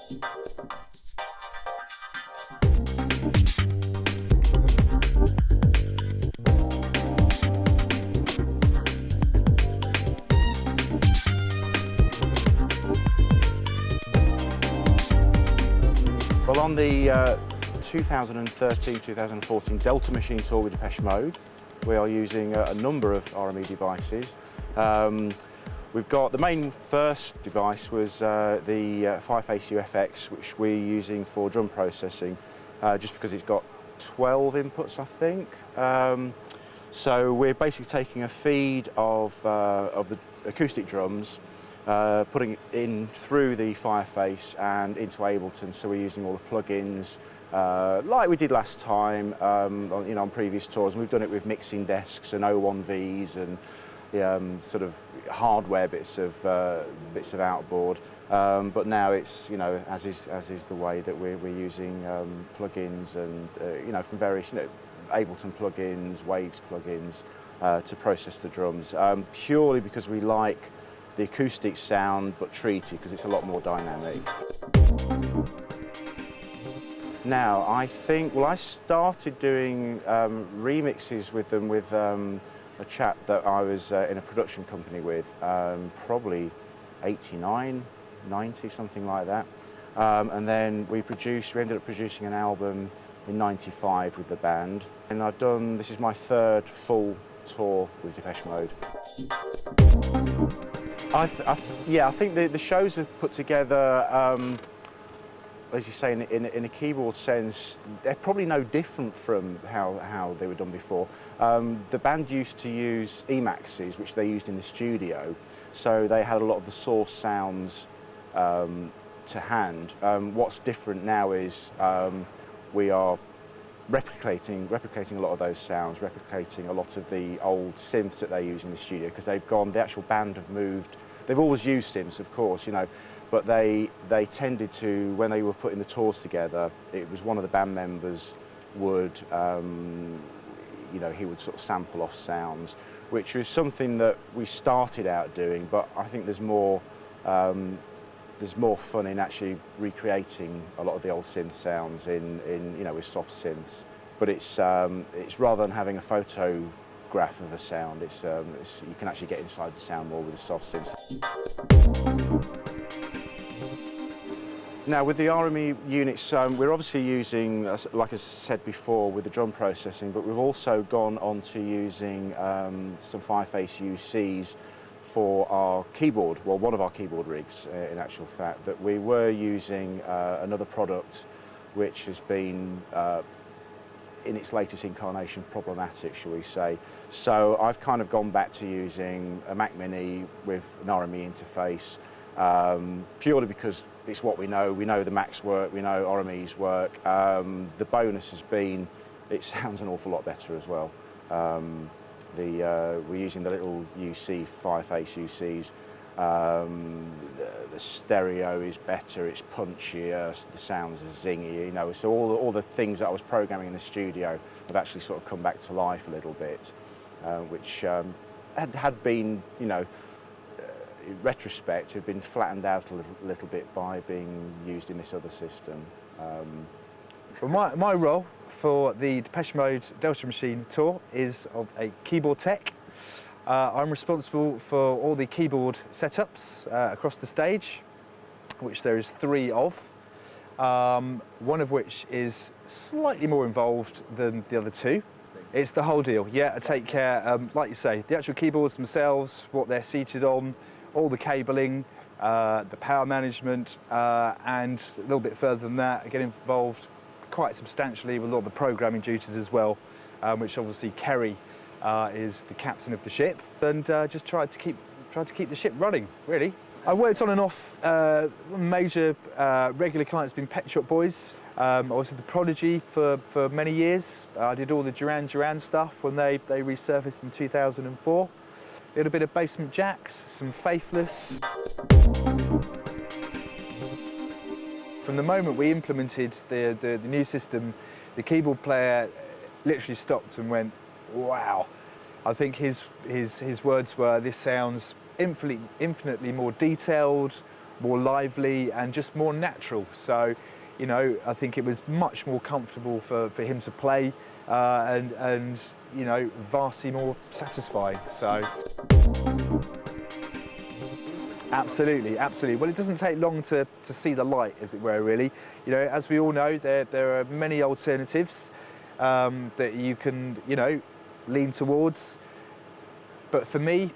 Well, on the 2013-2014 Delta Machine tour with Depeche Mode, we are using a number of RME devices. We've got the main first device was the Fireface UFX, which we're using for drum processing, just because it's got 12 inputs, I think. So we're basically taking a feed of the acoustic drums, putting it in through the Fireface and into Ableton, so we're using all the plugins like we did last time on previous tours, and we've done it with mixing desks and O1Vs and sort of hardware bits of outboard, but now it's as is the way that we're using plugins and from various Ableton plugins, Waves plugins to process the drums, purely because we like the acoustic sound but treated, because it's a lot more dynamic. Now I think, I started doing remixes with them with a chap that I was in a production company with, probably 89, 90, something like that. And then we ended up producing an album in 95 with the band. And this is my third full tour with Depeche Mode. Yeah, I think the shows are put together, as you say, in a keyboard sense. They're probably no different from how they were done before. The band used to use Emaxes, which they used in the studio, so they had a lot of the source sounds to hand. What's different now is we are replicating a lot of those sounds, replicating a lot of the old synths that they use in the studio, because the actual band have moved. They've always used synths, of course, but they tended to, when they were putting the tours together, it was one of the band members would, he would sort of sample off sounds, which was something that we started out doing, but I think there's more fun in actually recreating a lot of the old synth sounds with soft synths. But it's rather than having a photograph of a sound, you can actually get inside the sound more with the soft synths. Now with the RME units, we're obviously using, like I said before, with the drum processing, but we've also gone on to using some Fireface UCs for our keyboard, well, one of our keyboard rigs, in actual fact, that we were using another product which has been, in its latest incarnation, problematic, shall we say. So I've kind of gone back to using a Mac Mini with an RME interface, purely because it's what we know. We know the Macs work, we know RMEs work. The bonus has been, it sounds an awful lot better as well. We're using the little UC, Fireface UCs. The stereo is better, it's punchier, the sounds are zingy, so all the things that I was programming in the studio have actually sort of come back to life a little bit, which had been, in retrospect, had been flattened out a little bit by being used in this other system. Well, my role for the Depeche Mode Delta Machine tour is of a keyboard tech. I'm responsible for all the keyboard setups across the stage, which there is 3 of, one of which is slightly more involved than the other 2. It's the whole deal, yeah. I take care, like you say, the actual keyboards themselves, what they're seated on, all the cabling, the power management, and a little bit further than that, I get involved quite substantially with a lot of the programming duties as well, which obviously Kerry is the captain of the ship, and just tried to keep the ship running, really. I worked on and off major regular clients have been Pet Shop Boys. I was with the Prodigy for many years. I did all the Duran Duran stuff when they resurfaced in 2004. A little bit of Basement Jaxx, some Faithless. From the moment we implemented the new system, the keyboard player literally stopped and went, wow. I think his words were, this sounds infinitely more detailed, more lively and just more natural. So, you know, I think it was much more comfortable for him to play and, you know, vastly more satisfying. So. Absolutely, absolutely. Well, it doesn't take long to see the light, as it were, really. You know, as we all know, there are many alternatives that you can, you know, lean towards. But for me,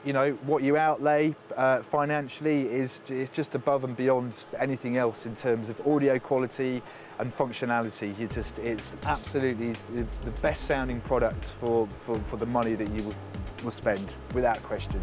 you know, what you outlay financially is just above and beyond anything else in terms of audio quality and functionality. It's absolutely the best sounding product for the money that you will spend, without question.